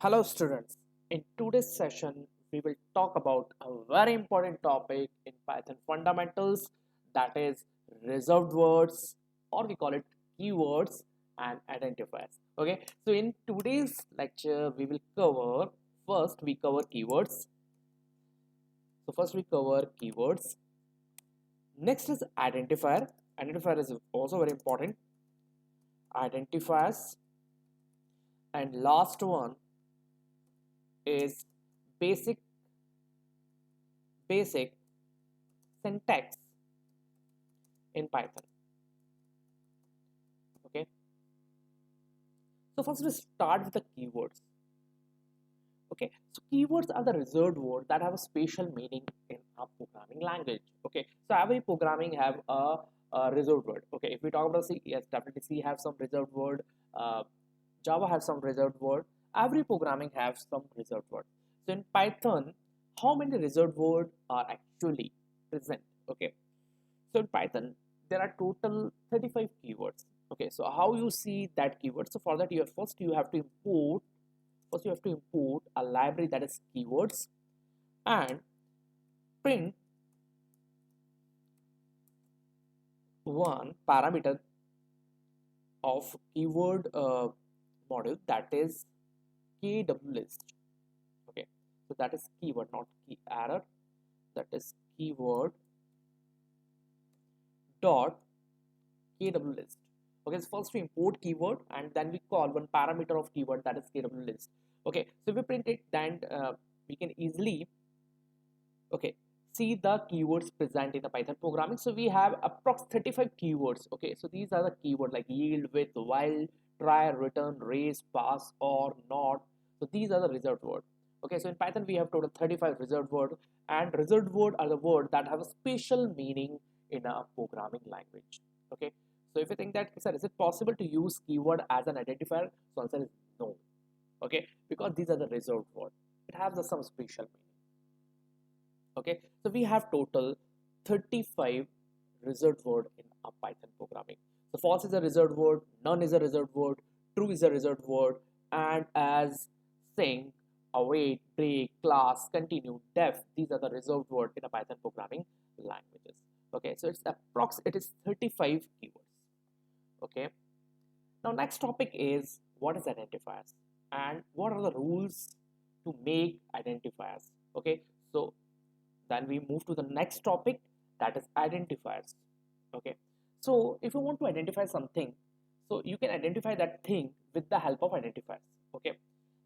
Hello students, in today's session we will talk about a very important topic in Python fundamentals, that is reserved words, or we call it keywords and identifiers. Okay, so in today's lecture we will cover, first we cover keywords. So first we cover keywords. Next is identifier. Identifier is also very important. Identifiers. And last one is basic basic syntax in Python. Okay, so first we start with the keywords. Okay, so keywords are the reserved words that have a special meaning in a programming language. Okay, so every programming have a reserved word. Okay, if we talk about C, yes, definitely C have some reserved word. uh, Java have some reserved word. Every programming have some reserved word. So in Python, how many reserved words are actually present? Okay, so in Python, there are total 35 keywords. Okay, so how you see that keyword? So for that, you have to import a library that is keywords and print one parameter of keyword module, that is kwlist. Okay, so that is keyword, not key error. That is keyword dot kwlist. Okay, so first we import keyword and then we call one parameter of keyword, that is kwlist. Okay, so if we print it, then we can easily, okay, see the keywords present in the Python programming. So we have approx 35 keywords. Okay, so these are the keyword like yield, with, while, try, return, raise, pass, or not. So these are the reserved word. Okay, so in Python we have total 35 reserved word, and reserved word are the word that have a special meaning in a programming language. Okay, so if you think that, sir, is it possible to use keyword as an identifier? So answer is no. Okay, because these are the reserved word, it has some special meaning. Okay, so we have total 35 reserved word in a Python programming. So false is a reserved word, none is a reserved word, true is a reserved word, and as, sync, await, break, class, continue, def, these are the reserved word in a Python programming languages. Okay, so it is 35 keywords. Okay, now next topic is what is identifiers and what are the rules to make identifiers. Okay, so then we move to the next topic, that is identifiers. Okay, so if you want to identify something, so you can identify that thing with the help of identifiers. Okay,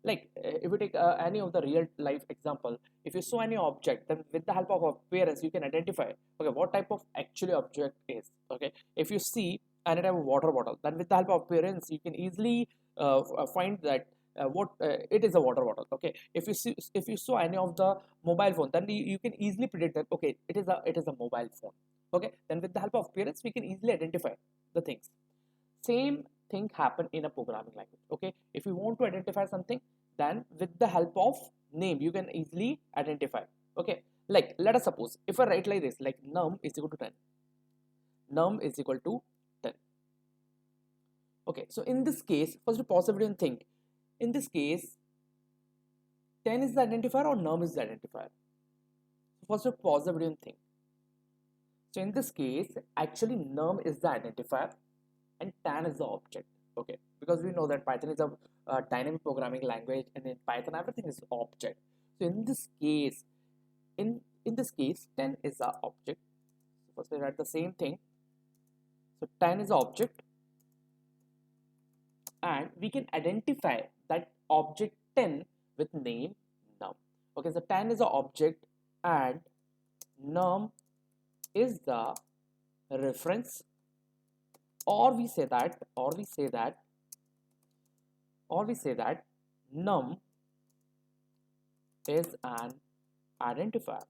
like if you take any of the real life example, if you saw any object, then with the help of appearance you can identify, okay, what type of actually object is. Okay, if you see any type of water bottle, then with the help of appearance you can easily find that what it is a water bottle. Okay, if you saw any of the mobile phone, then you can easily predict that, okay, it is a mobile phone. Okay, then with the help of appearance we can easily identify the things. Same thing happen in a programming language. Okay, if you want to identify something, then with the help of name you can easily identify. Okay, like let us suppose if I write like this, like num is equal to 10, num is equal to 10. Okay, so in this case, first we pause the video and think, in this case 10 is the identifier or num is the identifier. First we pause the video and think. So in this case, actually num is the identifier and 10 is the object. Okay, because we know that Python is a dynamic programming language, and in Python everything is object. So in this case, in this case 10 is the object. So first we write the same thing. So 10 is the object, and we can identify that object 10 with name num. Okay, so 10 is the object and num is the reference, or we say that num is an identifier,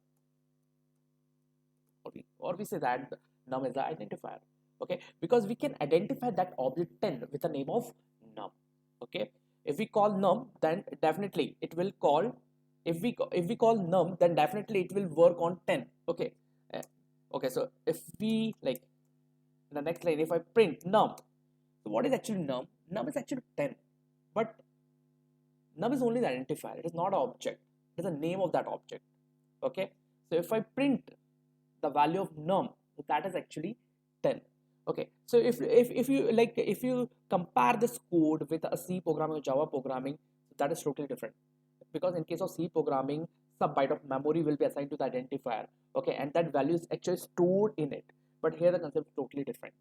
or we say that num is the identifier. Okay, because we can identify that object 10 with the name of num. Okay, if we call num, then definitely it will call, if we call num, then definitely it will work on 10. Okay, okay, so if we, like, in the next line, if I print num, so what is actually num? Num is actually 10, but Num is only the identifier. It is not an object. It is the name of that object. Okay. So if I print the value of num, that is actually 10. Okay. So if you compare this code with a C programming or Java programming, that is totally different. Because in case of C programming, some byte of memory will be assigned to the identifier. Okay, and that value is actually stored in it. But here the concept is totally different.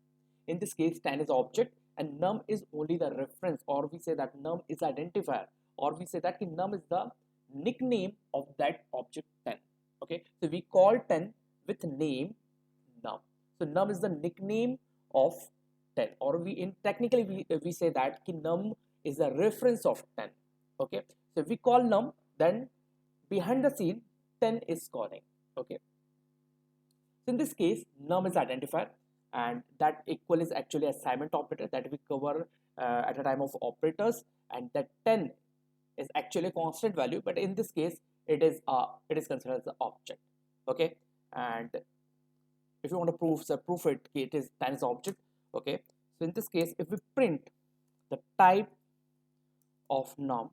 In this case, 10 is object and num is only the reference, or we say that num is identifier, or we say that num is the nickname of that object 10. Okay, so we call 10 with name num. So num is the nickname of 10, or we technically we say that num is the reference of 10. Okay, so if we call num, then behind the scene 10 is calling. Okay, so in this case, num is identifier, and that equal is actually assignment operator that we cover at a time of operators, and that 10 is actually a constant value, but in this case it is considered as an object. Okay, and if you want to prove it, it is 10 is object. Okay, so in this case, if we print the type of num,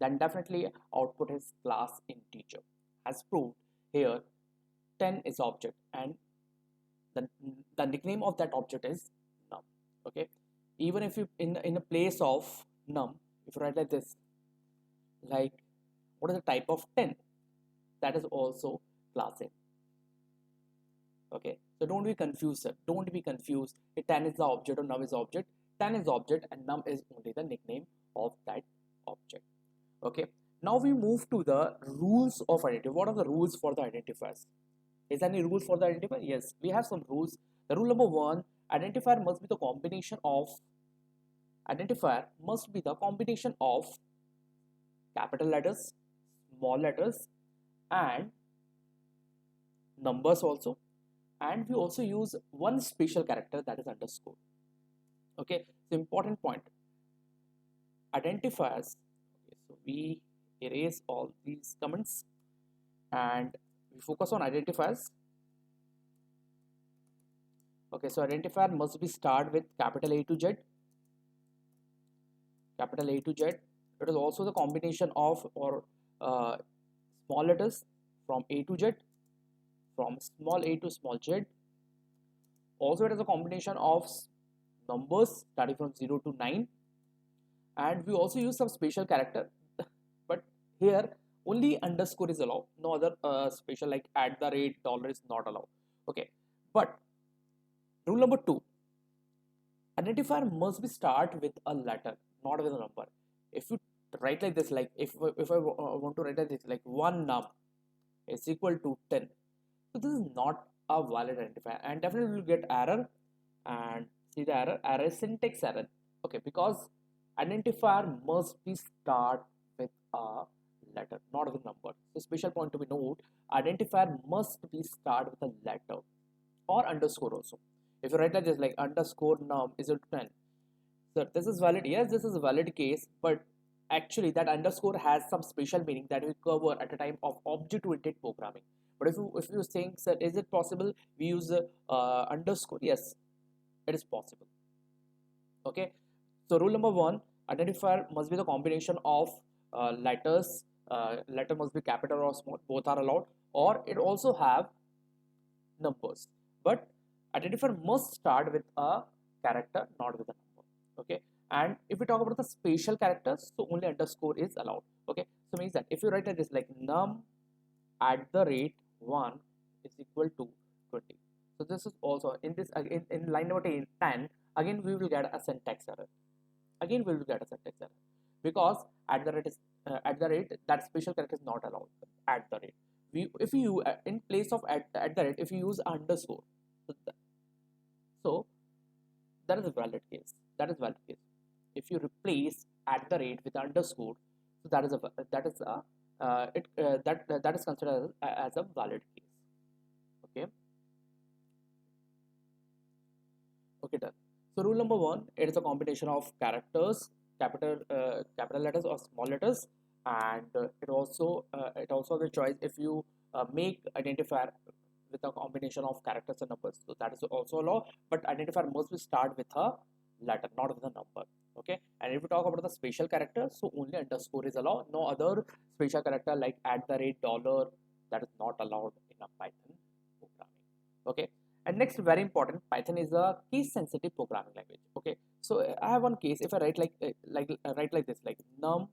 then definitely output is class integer. As proved here, 10 is object and the nickname of that object is num. Okay, even if you in a place of num, if you write like this, like what is the type of 10, that is also class int. Okay, so don't be confused, sir. Don't be confused. 10 is the object or num is object. 10 is object and num is only the nickname of that object. Okay, now we move to the rules of identifier. What are the rules for the identifiers? Is there any rules for the identifier? Yes, we have some rules. The rule number 1, identifier must be the combination of capital letters, small letters, and numbers also. And we also use one special character, that is underscore. Okay, so important point. Identifiers. Okay, so we erase all these comments and we focus on identifiers. Okay, so identifier must be start with capital A to Z. Capital A to Z. It is also the combination of small letters from A to Z, from small a to small z. Also, it is a combination of numbers starting from 0 to 9. And we also use some special character, but here only underscore is allowed. No other special like @ dollar is not allowed. Okay, but rule number 2, identifier must be start with a letter, not with a number. If you write like this, like if I want to write like this, like 1 num is equal to 10, so this is not a valid identifier, and definitely will get error. And see the error is syntax error. Okay, because identifier must be start with a letter, not with a number. So special point to be noted, identifier must be start with a letter or underscore also. If you write like this, like underscore num is equal to 10, so this is valid. Yes, this is a valid case, but actually that underscore has some special meaning that we cover at a time of object-oriented programming. But if you think, sir, is it possible we use underscore? Yes, it is possible. Okay, so rule number 1, identifier must be the combination of letters. Letter must be capital or small, both are allowed, or it also have numbers. But identifier must start with a character, not with a number. Okay, and if we talk about the special characters, so only underscore is allowed. Okay, so means that if you write like this, like num @1 is equal to 20. So this is also in this in line number 10. Again, we will get a syntax error. Again, we will get a syntax error because that special character is not allowed. If you in place of if you use underscore, so that is a valid case. That is valid case. If you replace with underscore, so that is considered as a valid case. Okay. Okay, done. So rule number 1, it is a combination of characters, capital letters or small letters, and it also has a choice if you make identifier with a combination of characters and numbers. So that is also allowed, but identifier must be start with a letter, not with a number. Okay. Okay, and if we talk about the special character, so only underscore is allowed. No other special character like $, that is not allowed in a Python programming. Okay, and next, very important, Python is a case sensitive programming language. Okay, so I have one case. If I write write like this, like num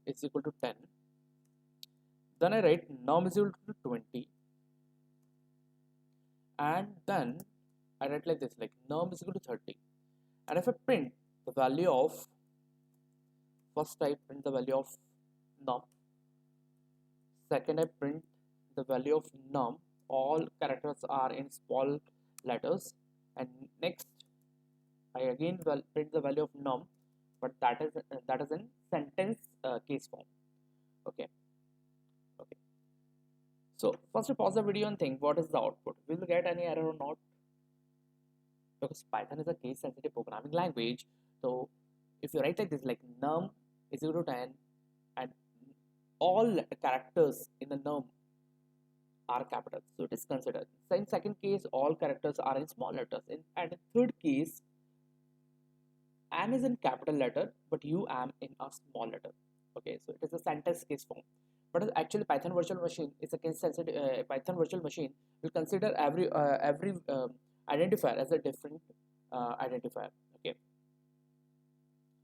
is equal to 10, then I write num is equal to 20, and then I write like this, like num is equal to 30, and if I print the value of, first I print the value of num, second I print the value of num, all characters are in small letters, and next I again print the value of num, but that is in sentence case form. Okay, okay. So first we pause the video and think, what is the output? Will we get any error or not? Because Python is a case sensitive programming language. So if you write like this, like num is equal to 10, and all characters in the num are capital, so it is considered. So in second case, all characters are in small letters. And in third case, am is in capital letter, but you am in a small letter. Okay, so it is a sentence case form. But actually, Python virtual machine is a case sensitive. Python virtual machine will consider every identifier as a different identifier. Okay,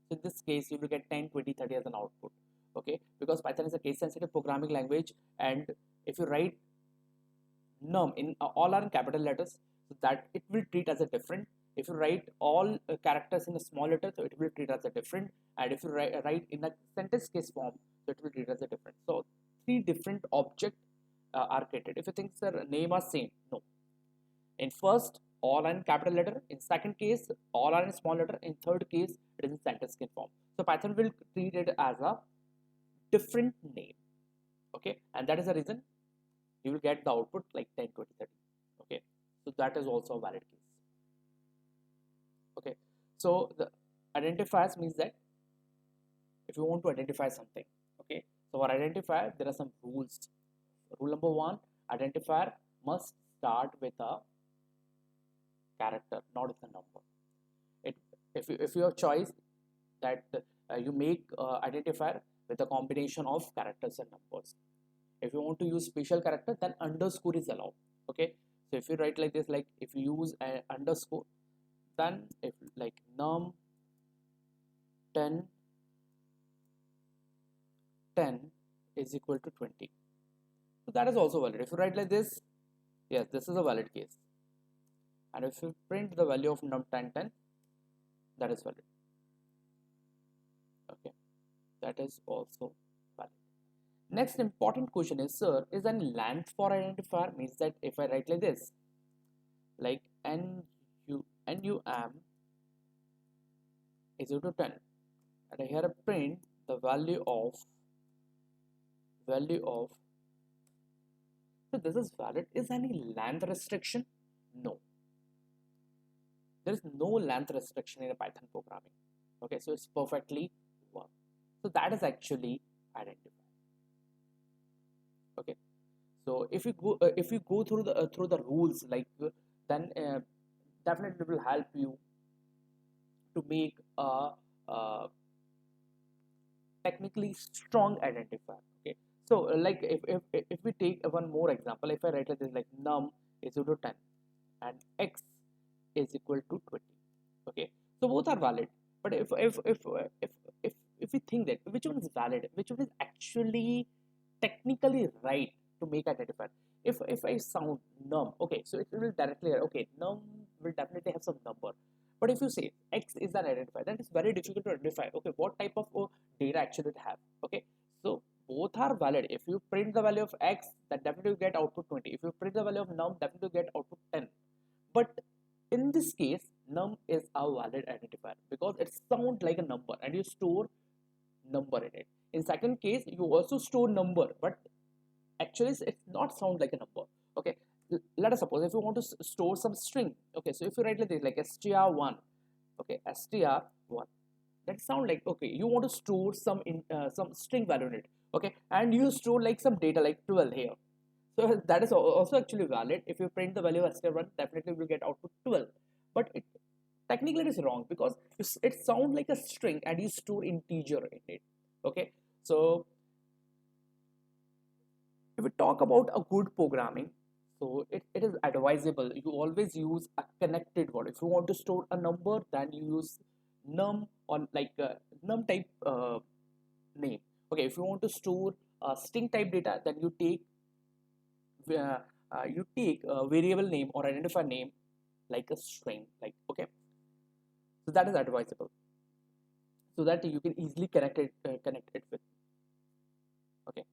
so in this case, you will get 10, 20, 30 as an output. Okay, because Python is a case sensitive programming language, and if you write num in all are in capital letters, so that it will treat as a different. If you write all characters in a small letter, so it will treat as a different, and if you write in a sentence case form, so it will treat as a different. So three different objects are created. If you think their name are same, no. In first, all are in capital letter. In second case, all are in small letter. In third case, it is in sentence case form. So Python will treat it as a different name. Okay, and that is the reason you will get the output like 10, 20, 30. Okay, so that is also a valid case. Okay, so the identifiers means that if you want to identify something, okay, so for identifier there are some rules. Rule number one, identifier must start with a character, not with a number. If you have choice that you make identifier with a combination of characters and numbers. If you want to use special character, then underscore is allowed. Okay, so if you write like this, like if you use an underscore, then if like num 10 is equal to 20, so that is also valid. If you write like this, yes, this is a valid case. And if you print the value of num 10, that is valid. Okay, that is also valid. Next important question is, sir, is any length for identifier? Means that if I write like this, like num is equal to 10, and here I print the value of, so this is valid. Is any length restriction? No, there is no length restriction in a Python programming. Okay, so it's perfectly work. So that is actually identifier. Okay, so if you go through the rules, like then definitely it will help you to make a technically strong identifier. Okay, so like if we take one more example, if I write like this, like num is equal to 10 and x is equal to 20. Okay, so both are valid, but if we think that which one is valid, which one is actually technically right to make identifier, if I sound num, okay, so it will directly, okay, num will definitely have some number. But if you say x is an identifier, then it's very difficult to identify, okay, what type of data actually it have. Okay, so both are valid. If you print the value of x, then definitely you get output 20. If you print the value of num, definitely you get output 10. But in this case, num is a valid identifier because it sounds like a number and you store number in it. In second case, you also store number, but actually it's not sound like a number. Okay, let us suppose if you want to store some string. Okay, so if you write like this, like str1, okay, str1, that sound like, okay, you want to store some string value in it. Okay, and you store like some data like 12 here, so that is also actually valid. If you print the value of str1, definitely will get output 12. But Technically it is wrong because it sounds like a string and you store integer in it. Okay, so if we talk about a good programming, so it is advisable you always use a connected word. If you want to store a number, then you use num or like num type name. Okay, if you want to store string type data, then you take a variable name or identifier name like a string, like, okay, so that is advisable so that you can easily connect it with. Okay,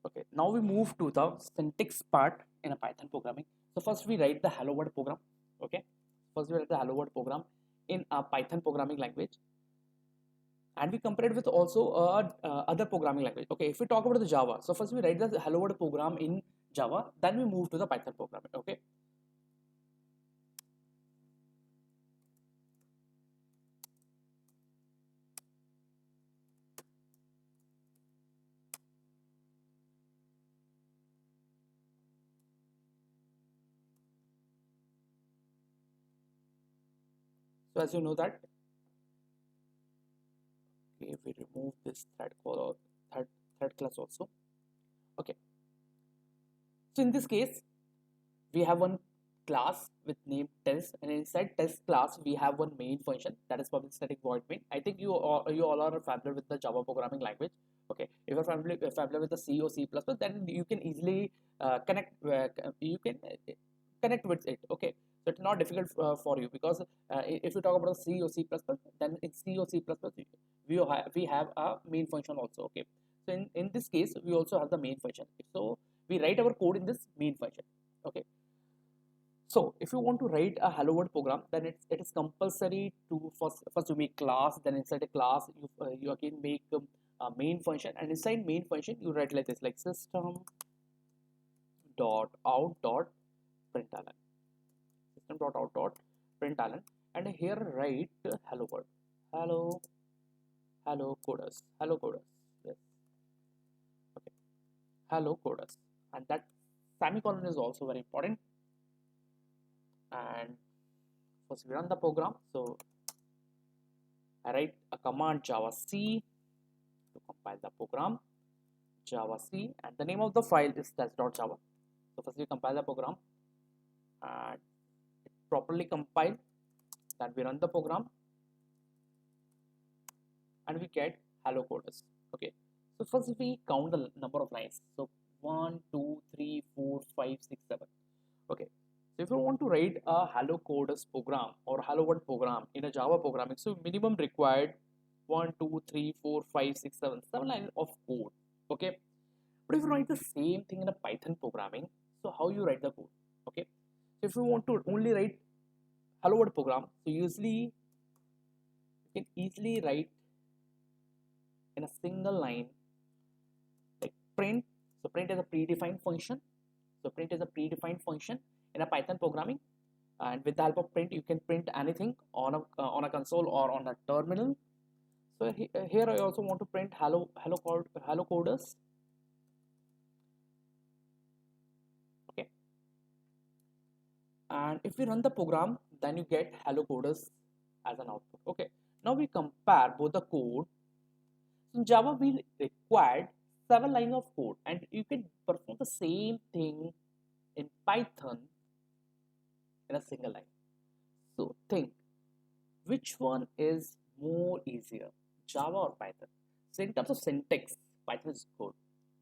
okay, now we move to the syntax part in a Python programming. So first we write the hello world program. Okay, first we write the hello world program in a Python programming language, and we compare it with also other programming language. Okay, if we talk about the Java, so first we write the hello world program in Java, then we move to the Python programming. Okay, so as you know that, okay, we remove this thread call thread class also. Okay, so in this case we have one class with name test, and inside test class we have one main function, that is public static void main. I think you all are familiar with the Java programming language. Okay, if you're familiar with the C or C++, then you can easily you can connect with it. Okay, so it's not difficult for you because if you talk about C or C++, then in C or C++ we have a main function also. Okay, so in this case we also have the main function, so we write our code in this main function. Okay, so if you want to write a hello world program, then it is compulsory to first you make class, then inside a class you again make a main function, and inside main function you write like this, like system dot out dot println, system dot out dot println, and here write hello world, hello hello coders, yes, okay, hello coders, and that semicolon is also very important. And first we run the program, so I write a command java c to compile the program, java c, and the name of the file is test.java. So first we compile the program and it properly compile, then we run the program and we get hello coders. Okay, so first we count the number of lines, so 1 2 3 4 5 6 7. Okay, so if you want to write a hello coders program or hello world program in a Java programming, so minimum required 1 2 3 4 5 6 7 7 lines of code. Okay, but if you write the same thing in a Python programming, so how you write the code? Okay, so if you want to only write hello world program, so usually you can easily write in a single line like print. So print is a predefined function, so print is a predefined function in a Python programming, and with the help of print you can print anything on a console or on a terminal. So here I also want to print hello coders. Okay, and if we run the program, then you get hello coders as an output. Okay, now we compare both the code. So in Java we required 7 lines of code, and you can perform the same thing in Python in a single line. So think, which one is more easier, Java or Python? So in terms of syntax, Python is good.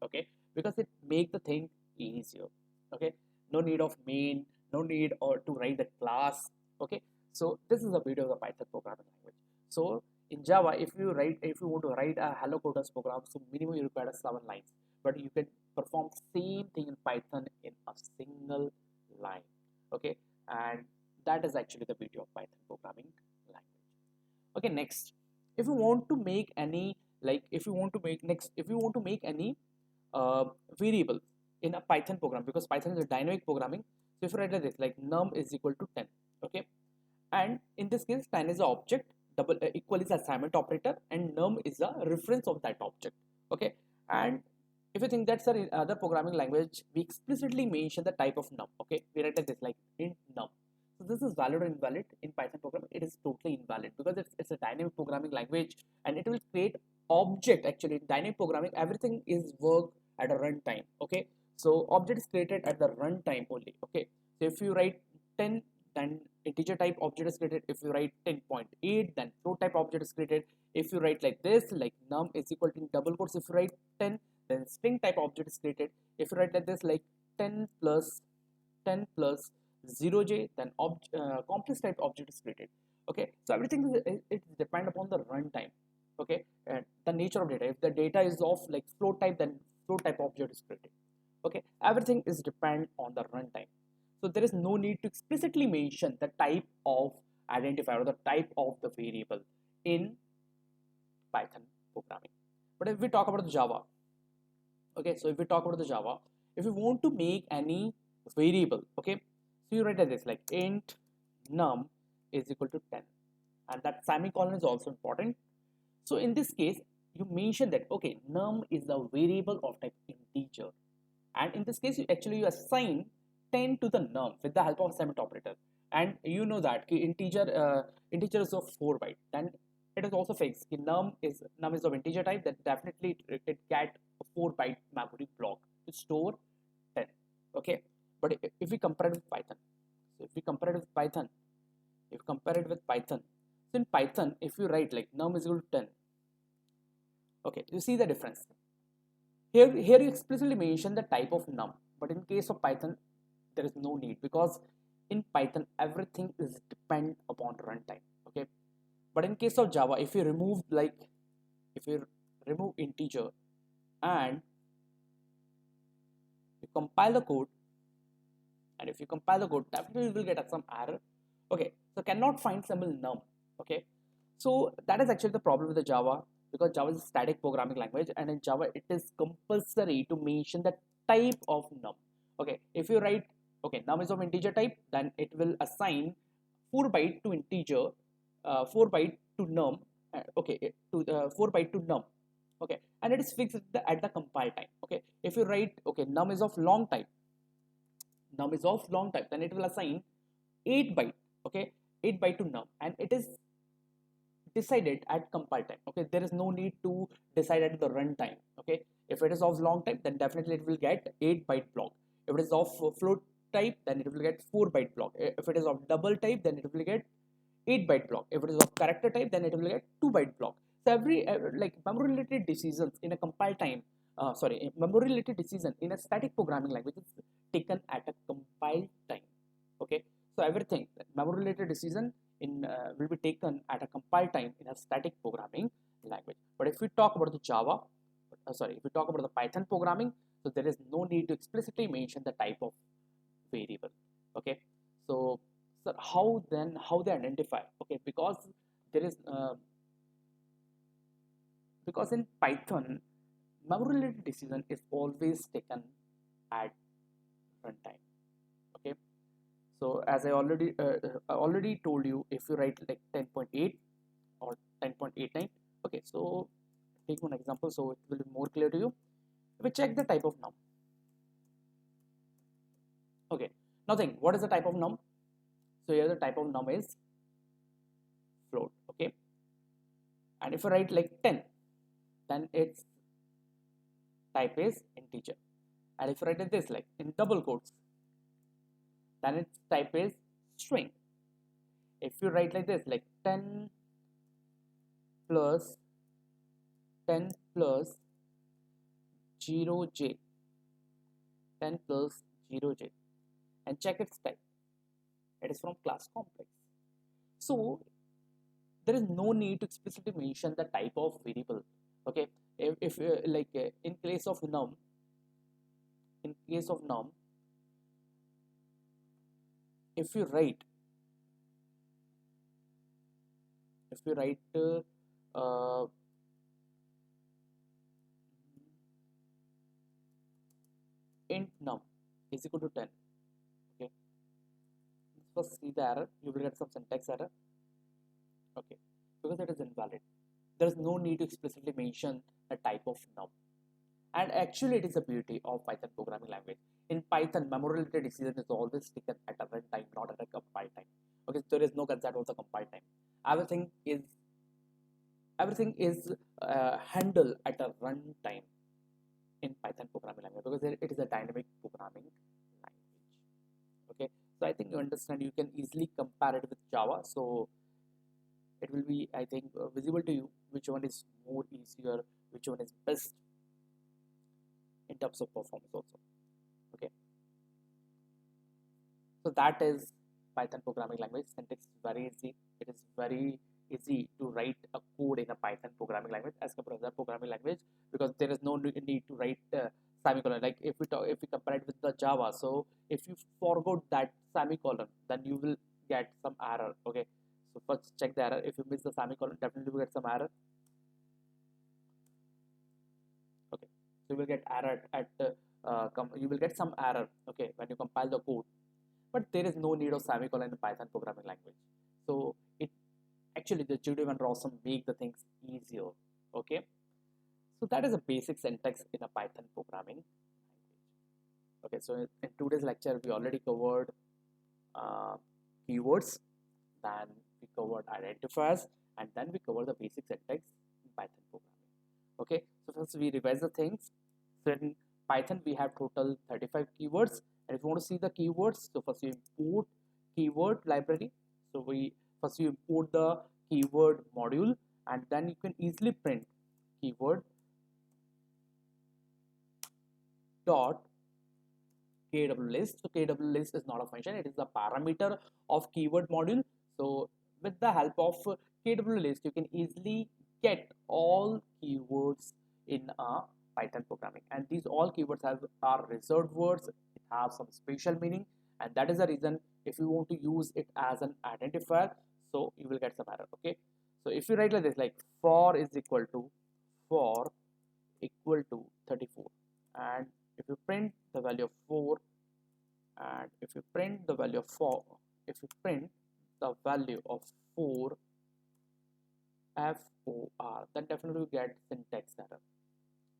Okay, because it make the thing easier. Okay, no need of main, no need or to write the class. Okay, so this is the beauty of the Python programming language. So in Java, if you want to write a hello coders program, so minimum you require 7 lines, but you can perform same thing in Python in a single line. Okay, and that is actually the beauty of Python programming language. Okay, next, if you want to make any, like if you want to make any variable in a Python program, because Python is a dynamic programming, so if you write like this, like num is equal to 10. Okay, and in this case 10 is an object, double equal is assignment operator, and num is a reference of that object. Okay, and if you think that's the other programming language, we explicitly mention the type of num. Okay, we write like this, like int num. So this is valid or invalid in Python programming? It is totally invalid because it's a dynamic programming language and it will create object. Actually, in dynamic programming, everything is work at a runtime. Okay, so object is created at the runtime only. Okay, so if you write 10, then integer type object is created. If you write 10.8, then float type object is created. If you write like this, like num is equal to in double quotes, if you write 10, then string type object is created. If you write like this, like 10 plus 0j, then complex type object is created. Okay, so everything is it depend upon the runtime. Okay, and the nature of data. If the data is of like float type, then float type object is created. Okay, everything is depend on the runtime. So there is no need to explicitly mention the type of identifier or the type of the variable in Python programming. But if we talk about the Java, okay, so if we talk about the Java, if you want to make any variable, okay, so you write like this, like int num is equal to 10, and that semicolon is also important. So in this case, you mention that, okay, num is the variable of type integer, and in this case, you assign 10 to the num with the help of submit operator, and you know that integer is of 4 byte, then it is also fixed. Num is of integer type, then definitely it get a 4 byte memory block to store 10. Okay, but if we compare it with Python, so if we compare it with Python, so in Python, if you write like num is equal to 10, okay, you see the difference. Here you explicitly mention the type of num, but in case of Python, there is no need because in Python everything is depend upon runtime. Okay, but in case of Java, if you remove integer and you compile the code, and if you compile the code, definitely you will get some error. Okay, so cannot find symbol num. Okay, so that is actually the problem with the Java, because Java is a static programming language, and in Java it is compulsory to mention the type of num. Okay, if you write, okay, num is of integer type, then it will assign 4 byte to integer, 4 byte to num, okay, to the 4 byte to num. Okay, and it is fixed at the compile time. Okay, if you write, okay, num is of long type, then it will assign 8 byte, okay, 8 byte to num, and it is decided at compile time. Okay, there is no need to decide at the runtime. Okay, if it is of long type, then definitely it will get 8 byte block. If it is of float type, then it will get 4 byte block. If it is of double type, then it will get 8 byte block. If it is of character type, then it will get 2 byte block. So every like memory related decisions in a compile time, memory related decision in a static programming language is taken at a compile time. Okay, so everything memory related decision in will be taken at a compile time in a static programming language. But if we talk about the Java, if we talk about the Python programming, so there is no need to explicitly mention the type of variable. Okay, so how they identify? Okay, because there is because in Python, memory related decision is always taken at runtime. Okay, so as I already told you, if you write like 10.8 or 10.89, okay, so take one example so it will be more clear to you. If we check the type of num, okay, nothing. What is the type of num? So here the type of num is float. Okay, and if I write like 10, then its type is integer, and if I write this like in double quotes, then its type is string. If you write like this, like 10 plus 0j, 10 plus 0j, and check its type, it is from class complex. So there is no need to explicitly mention the type of variable. Okay, if in case of num, if you write uh, int num is equal to 10, okay, first see the error, you will get some syntax error. Okay, because it is invalid. There is no need to explicitly mention the type of num, and actually it is the beauty of Python programming language. in Python, memory related decision is always taken at a runtime, not at a compile time. Okay, so there is no concept of the compile time. Everything is everything is handled at a runtime in Python programming language because it is a dynamic programming language. Okay, so I think you understand. You can easily compare it with Java. So it will be, I think, visible to you which one is more easier, which one is best in terms of performance also. Okay, so that is Python programming language. Syntax is very easy. It is very easy to write a code in a Python programming language as compared to other programming language because there is no need to write semicolon. Like if we compare it with the Java, so if you forgot that semicolon, then you will get some error. Okay, so first check the error. If you miss the semicolon, definitely you will get some error. Okay, so you will get error at you will get some error. Okay, when you compile the code, but there is no need of semicolon in Python programming language. So it actually the Judev and Rossum make the things easier. Okay, so that is a basic syntax in a Python programming language. Okay, so in today's lecture we already covered keywords, then we covered identifiers, and then we covered the basic syntax in Python programming. Okay, so first we revise the things. So in Python we have total 35 keywords, and if you want to see the keywords, so first you import keyword library. So first you import the keyword module, and then you can easily print keyword dot kwlist. So kwlist is not a function, it is a parameter of keyword module. So with the help of kwlist you can easily get all keywords in a Python programming, and these all keywords are reserved words. It have some special meaning, and that is the reason if you want to use it as an identifier, so you will get some error. Okay, so if you write like this, like for is equal to 34, and if you print the value of 4, and if you print the value of 4, if you print the value of 4 FOR, then definitely you get syntax error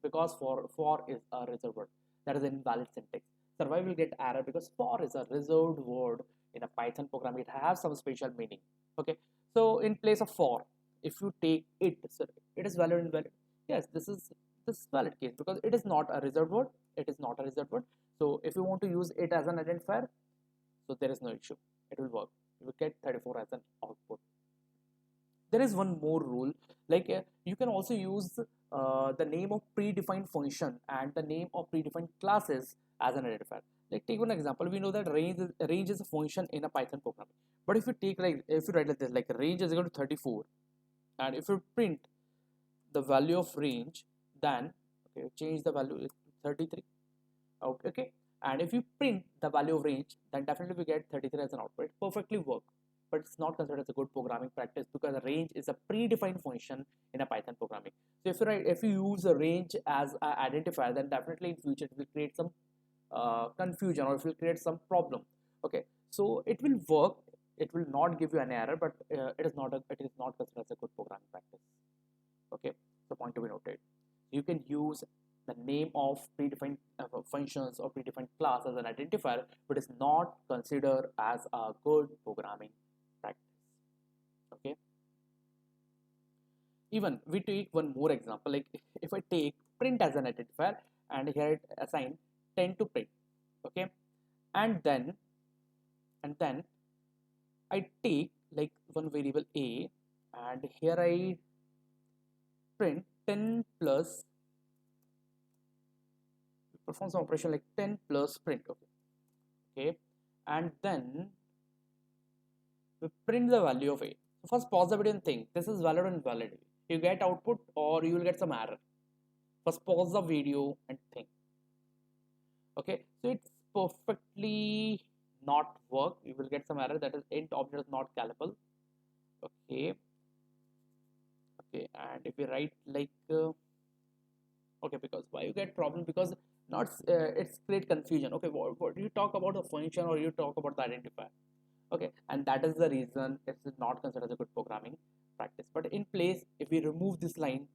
because for is a reserved word, that is an invalid syntax. So why will get error? Because for is a reserved word in a Python program. It has some special meaning. Okay, so in place of for, if you take it, so it is valid and invalid. Yes, this is valid case because it is not a reserved word. It is not a reserved word. So if you want to use it as an identifier, so there is no issue. It will work. You will get 34 as an output. There is one more rule, like you can also use the name of predefined function and the name of predefined classes as an identifier. Like take one example, we know that range is a function in a Python program. But if you take like if you write like this, like range is equal to 34, and if you print the value of range, then okay, change the value to 33. Okay, and if you print the value of range, then definitely we get 33 as an output. It perfectly work, but it's not considered as a good programming practice because a range is a predefined function in a Python programming. So if you use a range as an identifier, then definitely in future it will create some confusion or it will create some problem. Okay, so it will work. It will not give you an error, but it is not considered as a good programming practice. Okay, so point to be noted. You can use the name of predefined functions or predefined class as an identifier, but it's not considered as a good programming practice. Okay, even we take one more example, like if I take print as an identifier and here it assign 10 to print. Okay, and then I take like one variable a, and here I print 10 plus, perform some operation like 10 plus print. Okay, and then we print the value of a. So first pause the video and think, this is valid and invalid. You get output or you will get some error. First pause the video and think. Okay, so it's perfectly not work. You will get some error, that is int object is not callable. Okay, and if you write like okay, because why you get problem? Because not it's create confusion. Okay, what you talk about the function or you talk about the identifier. Okay, and that is the reason it's not considered as a good programming practice. But in place, if we remove this line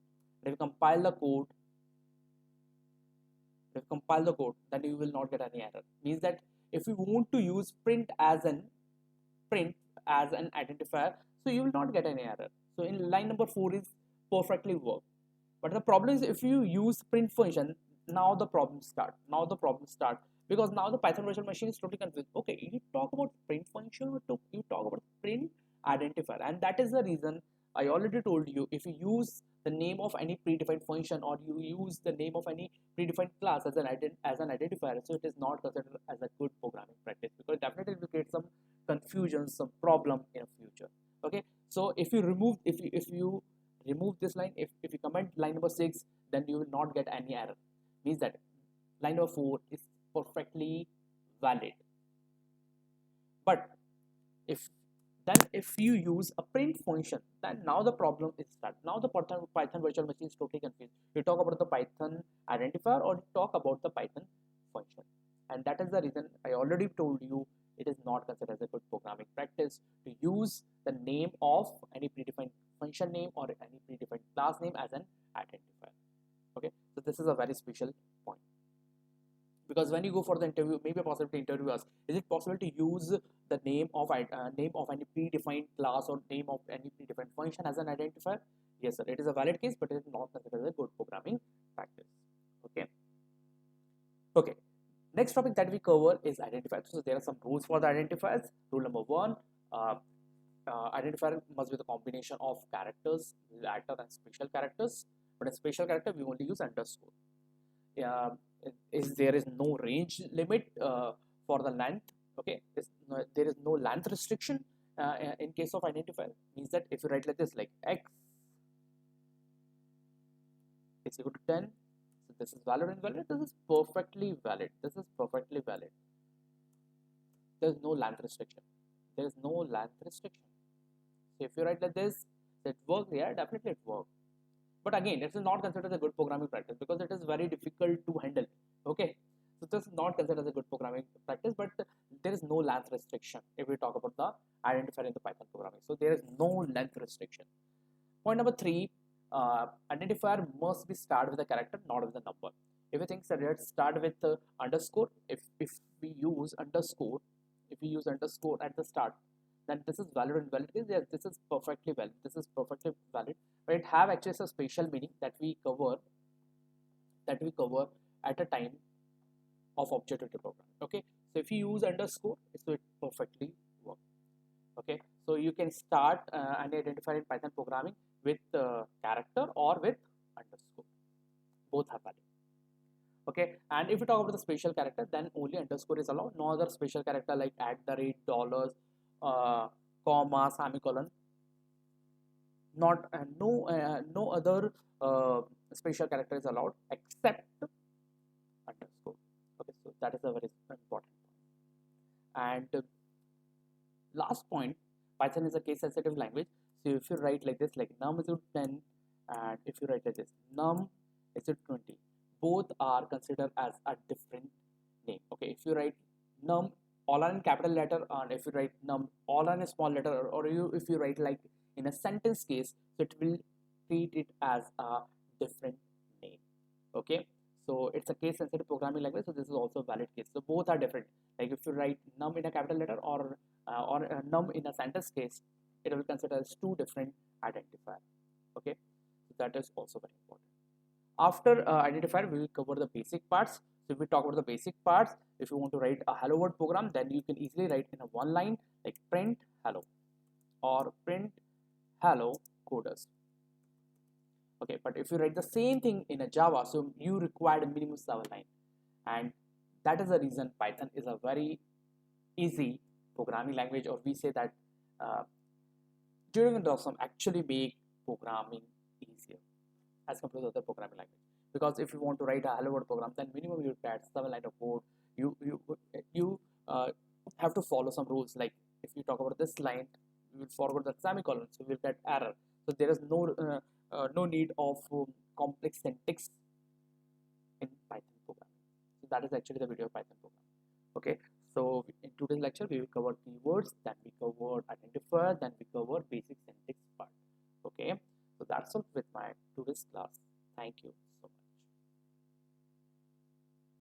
and if we compile the code, If you compile the code, then you will not get any error. Means that if you want to use print as an identifier, so you will not get any error. So in line number 4 is perfectly work. But the problem is if you use print function, now the problem start. Because now the Python virtual machine is totally confused. Okay, you talk about print function or you talk about print identifier, and that is the reason I already told you. If you use the name of any predefined function or you use the name of any predefined class as an identifier, so it is not considered as a good programming practice, because definitely it will create some confusion, some problem in the future. Okay, so if you remove this line, if you comment line number 6, then you will not get any error. Means that line number 4 is perfectly valid. But if you use a print function, then now the problem is that now the Python virtual machine is totally confused. You talk about the Python identifier or you talk about the Python function, and that is the reason I already told you it is not considered as a good programming practice to use the name of any predefined function name or any predefined class name as an identifier. Okay, so this is a very special point, because when you go for the interview, maybe a possibility interview asks, is it possible to use the name of any predefined class or name of any predefined function as an identifier? Yes sir, it is a valid case, but it is not considered as a good programming practice. Okay, next topic that we cover is identifiers. So there are some rules for the identifiers. Rule number 1, identifier must be the combination of characters, latter and special characters. But in special character, we only use underscore. There is no range limit for the length. Okay, there is no length restriction in case of identifier. Means that if you write like this, like x is equal to 10, so this is valid or invalid. This is perfectly valid. There is no length restriction. So if you write like this, it works. Yeah, definitely it works. But again, it is not considered a good programming practice because it is very difficult to handle. Okay, so this is not considered as a good programming practice, but there is no length restriction if we talk about the identifier in the Python programming. So there is no length restriction. Point number 3, identifier must be started with a character, not with a number. If you think, so let's start with underscore. If we use underscore at the start, then this is valid or invalid. Yes, this is perfectly valid. But it have actually a special meaning that we cover at a time of object-oriented programming. Okay, so if you use underscore, so it perfectly works. Okay, so you can start an identifier in Python programming with character or with underscore. Both are valid. Okay, and if you talk about the special character, then only underscore is allowed. No other special character like @ dollars, comma, semicolon, no other special character is allowed except underscore. Okay, so that is a very important point. And last point, Python is a case sensitive language. So if you write like this, like num is equal to 10, and if you write like this, num is equal to 20, both are considered as a different name. Okay, if you write num all are in capital letter, and if you write num all are in a small letter, or if you write like in a sentence case, so it will treat it as a different name. Okay, so it's a case sensitive programming language, so this is also a valid case. So both are different. Like if you write num in a capital letter or num in a sentence case, it will consider as two different identifiers. Okay, so that is also very important. After identifier, we will cover the basic parts. So if we talk about the basic parts, if you want to write a hello world program, then you can easily write in a one line like print hello or print hello coders. Okay, but if you write the same thing in a Java, so you require a minimum 7 line, and that is the reason Python is a very easy programming language, or we say that Turing Dawson actually make programming easier as compared to other programming language. Because if you want to write a hello world program, then minimum you add 7 lines of code. You have to follow some rules. Like if you talk about this line, you will forward the semicolon, so you will get error. So there is no need of complex syntax in Python programming. So that is actually the video of Python programming. Okay, so in today's lecture we will cover keywords, then we cover identifier, then we cover basic syntax part. Okay, so that's all with my today's class. Thank you.